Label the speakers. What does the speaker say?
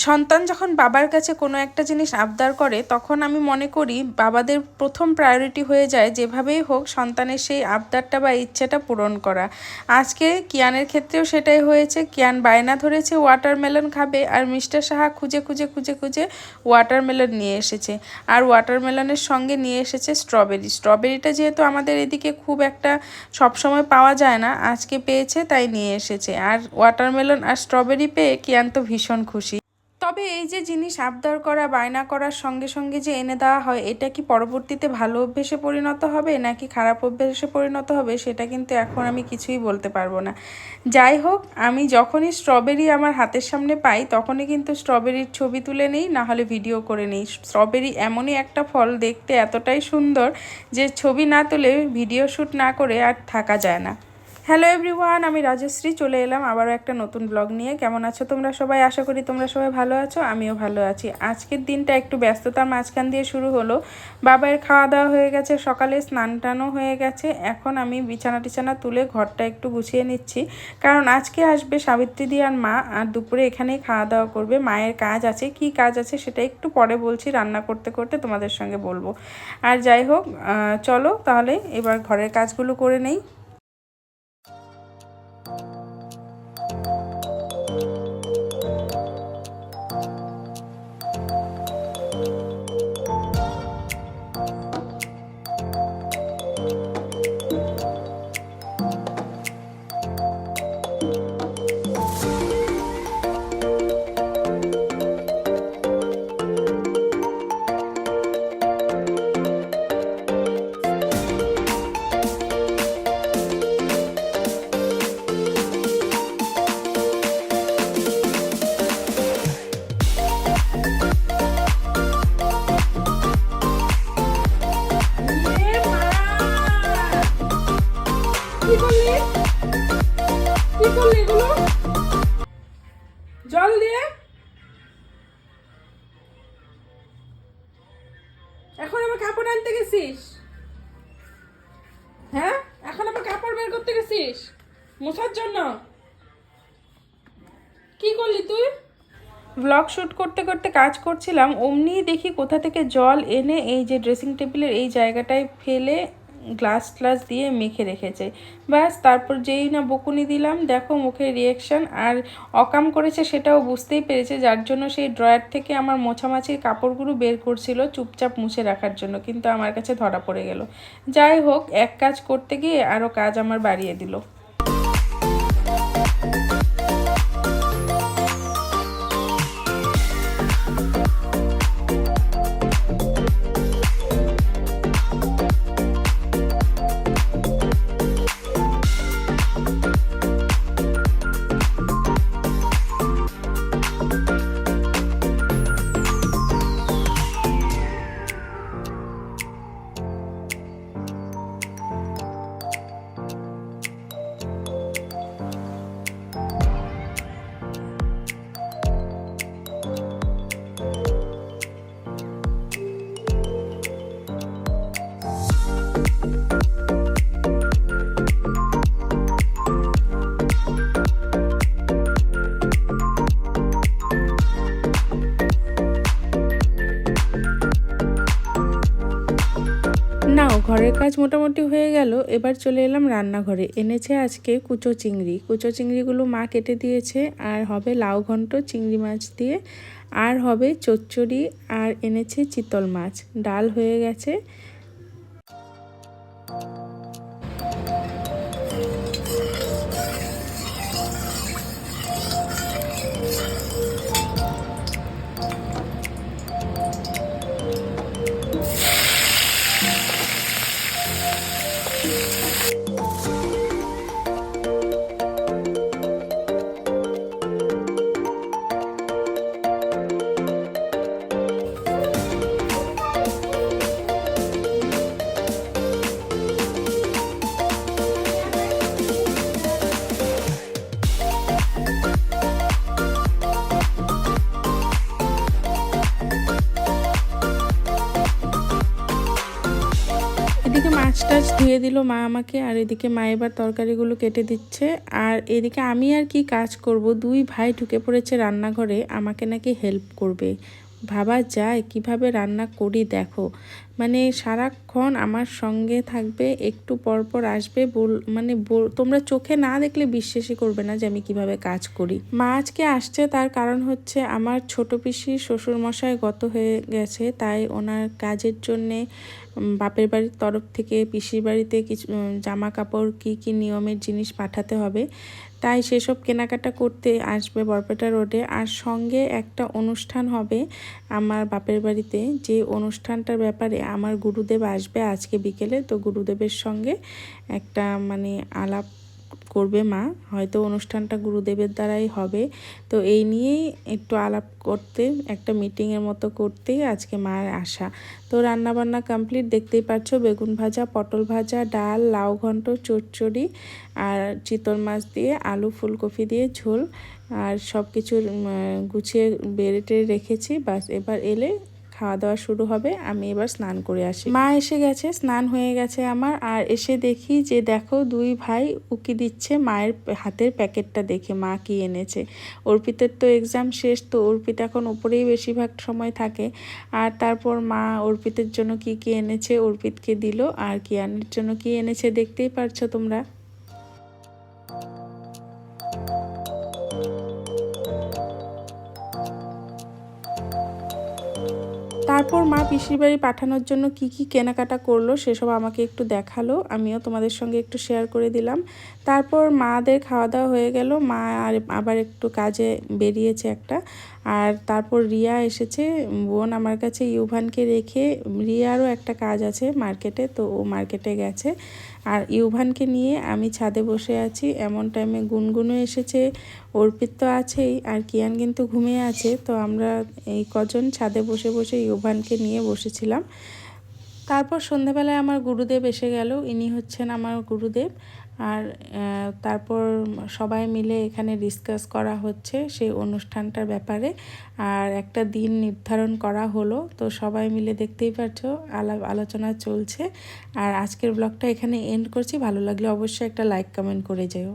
Speaker 1: সন্তান যখন বাবার কাছে কোনো একটা জিনিস আবদার করে তখন আমি মনে করি বাবাদের প্রথম প্রায়োরিটি হয়ে যায় যেভাবেই হোক সন্তানের সেই আবদারটা বা ইচ্ছেটা পূরণ করা। আজকে কিয়ানের ক্ষেত্রেও সেটাই হয়েছে। কিয়ান বায়না ধরেছে ওয়াটারমেলন খাবে, আর মিস্টার সাহা খুঁজে খুঁজে খুঁজে খুঁজে ওয়াটারমেলন নিয়ে এসেছে। আর ওয়াটারমেলনের সঙ্গে নিয়ে এসেছে স্ট্রবেরিটা যেহেতু আমাদের এদিকে খুব একটা সবসময় পাওয়া যায় না, আজকে পেয়েছে তাই নিয়ে এসেছে। আর ওয়াটারমেলন আর স্ট্রবেরি পেয়ে কিয়ান তো ভীষণ খুশি। তবে এই যে জিনিস আবদার করা, বায়না করার সঙ্গে সঙ্গে যে এনে দেওয়া হয়, এটা কি পরবর্তীতে ভালো অভ্যেসে পরিণত হবে নাকি খারাপ অভ্যেসে পরিণত হবে সেটা কিন্তু এখন আমি কিছুই বলতে পারবো না। যাই হোক, আমি যখনই স্ট্রবেরি আমার হাতের সামনে পাই তখনই কিন্তু স্ট্রবেরির ছবি তুলে নিই, না হলে ভিডিও করে নিই। স্ট্রবেরি এমনই একটা ফল, দেখতে এতটাই সুন্দর যে ছবি না তুলে ভিডিও শ্যুট না করে আর থাকা যায় না। হ্যালো এভরিওয়ান, আমি রাজশ্রী চলে এলাম আবারও একটা নতুন ব্লগ নিয়ে। কেমন আছো তোমরা সবাই? আশা করি তোমরা সবাই ভালো আছো, আমিও ভালো আছি। আজকের দিনটা একটু ব্যস্ততার মাঝখান দিয়ে শুরু হলো। বাবার খাওয়া দাওয়া হয়ে গেছে, সকালে স্নান টানও হয়ে গেছে। এখন আমি বিছানা তুলে ঘরটা একটু গুছিয়ে নিচ্ছি, কারণ আজকে আসবে সাবিত্রী দি আর মা, আর দুপুরে এখানেই খাওয়া দাওয়া করবে। মায়ের কাজ আছে, কি কাজ আছে সেটা একটু পরে বলছি, রান্না করতে করতে তোমাদের সঙ্গে বলবো। আর যাই হোক, চলো তাহলে এবার ঘরের কাজগুলো করে নেই। জল দিয়ে এখন আবার কাপড় আনতে গেছিস? হ্যাঁ, এখন আবার কাপড় বের করতে গেছিস মোছার জন্য? কি করলি তুই? ব্লগ শ্যুট করতে করতে কাজ করছিলাম, অমনিই দেখি কোথা থেকে জল এনে এই যে ড্রেসিং টেবিলের এই জায়গাটায় ফেলে গ্লাস দিয়ে মেখে রেখেছে। ব্যাস, তারপর যেই না বকুনি দিলাম, দেখো মুখের রিয়াকশান। আর অকাম করেছে সেটাও বুঝতেই পেরেছে, যার জন্য সেই ড্রয়ার থেকে আমার মোছামাছির কাপড়গুলো বের করছিল চুপচাপ মুছে রাখার জন্য, কিন্তু আমার কাছে ধরা পড়ে গেল। যাই হোক, এক কাজ করতে গিয়ে আরও কাজ আমার বাড়িয়ে দিল। নাও, ঘরের কাজ মোটামুটি হয়ে গেল, এবার চলে এলাম রান্নাঘরে। এনেছে আজকে কুচো চিংড়িগুলো মা কেটে দিয়েছে, আর হবে লাউ ঘন্ট চিংড়ি মাছ দিয়ে, আর হবে চচ্চড়ি, আর এনেছে চিতল মাছ। ডাল হয়ে গেছে। মাছ টাছ ধুয়ে দিল মা আমাকে, আর এদিকে মা এবার তরকারিগুলো কেটে দিচ্ছে। আর এদিকে আমি আর কি কাজ করব, দুই ভাই ঢুকে পড়েছে রান্নাঘরে, আমাকে নাকি হেল্প করবে। ভাবা যায় কিভাবে রান্না করি দেখো, মানে সারাক্ষণ আমার সঙ্গে থাকবে, একটু পর পর আসবে, তোমরা চোখে না দেখলে বিশ্বাসই করবে না যে আমি কিভাবে কাজ করি। মা আজকে আসছে, তার কারণ হচ্ছে আমার ছোট পিসির শ্বশুরমশাই গত হয়ে গেছে, তাই ওনার কাজের জন্যে বাপের বাড়ির তরফ থেকে পিসির বাড়িতে কিছু জামা কাপড় কি নিয়মের জিনিস পাঠাতে হবে, তাই সেসব কেনাকাটা করতে আসবে বরপেটা রোডে। আর সঙ্গে একটা অনুষ্ঠান হবে আমার বাপের বাড়িতে, যে অনুষ্ঠানটার ব্যাপারে আমার গুরুদেব আসবে আজকে বিকেলে। তো গুরুদেবের সঙ্গে একটা আলাপ করবে মা, হয়তো অনুষ্ঠানটা গুরুদেবের দ্বারাই হবে। তো এই নিয়েই একটু আলাপ করতে, একটা মিটিংয়ের মতো করতেই আজকে মার আসা। তো রান্নাবান্না কমপ্লিট, দেখতেই পাচ্ছ, বেগুন ভাজা, পটল ভাজা, ডাল, লাউ ঘন্ট, চচ্চড়ি আর চিতল মাছ দিয়ে আলু ফুলকপি দিয়ে ঝোল, আর সব কিছু গুছিয়ে বেড়ে রেখেছি। বাস এবার এলে খাওয়া দাওয়া শুরু হবে। আমি এবার স্নান করে আসি। মা এসে গেছে, স্নান হয়ে গেছে আমার। আর এসে দেখি যে দেখো দুই ভাই উকি দিচ্ছে মায়ের হাতের প্যাকেটটা দেখে, মা কি এনেছে। অর্পিতের তো এক্সাম শেষ, তো অর্পিত এখন উপরেই বেশিরভাগ সময় থাকে। আর তারপর মা অর্পিতের জন্য কি এনেছে অর্পিতকে দিল, আর কিয়ানের জন্য কি এনেছে দেখতেই পারছো তোমরা। তারপর মা পিসির বাড়ি পাঠানোর জন্য কি কেনাকাটা করলো সেসব আমাকে একটু দেখালো, আমিও তোমাদের সঙ্গে একটু শেয়ার করে দিলাম। তারপর মাদের খাওয়া দাওয়া হয়ে গেল, মা আর আবার একটু কাজে বেরিয়েছে একটা। আর তারপর রিয়া এসেছে, বোন আমার কাছে ইউভানকে রেখে, রিয়ারও একটা কাজ আছে মার্কেটে, তো ও মার্কেটে গেছে। আর ইউভানকে নিয়ে আমি ছাদে বসে আছি। এমন টাইমে গুনগুনও এসেছে, অর্পিত তো আছেই, আর কিয়ান কিন্তু ঘুমিয়ে আছে। তো আমরা এই কজন ছাদে বসে বসে ইউভানকে নিয়ে বসেছিলাম। তারপর সন্ধেবেলায় আমার গুরুদেব এসে গেল, ইনি হচ্ছেন আমার গুরুদেব। আর তারপর সবাই মিলে এখানে ডিসকাস করা হচ্ছে সেই অনুষ্ঠানটার ব্যাপারে, আর একটা দিন নির্ধারণ করা হলো। তো সবাই মিলে দেখতেই পাচ্ছ আলোচনা চলছে। আর আজকের ব্লগটা এখানে এন্ড করছি, ভালো লাগলে অবশ্যই একটা লাইক কমেন্ট করে যেও।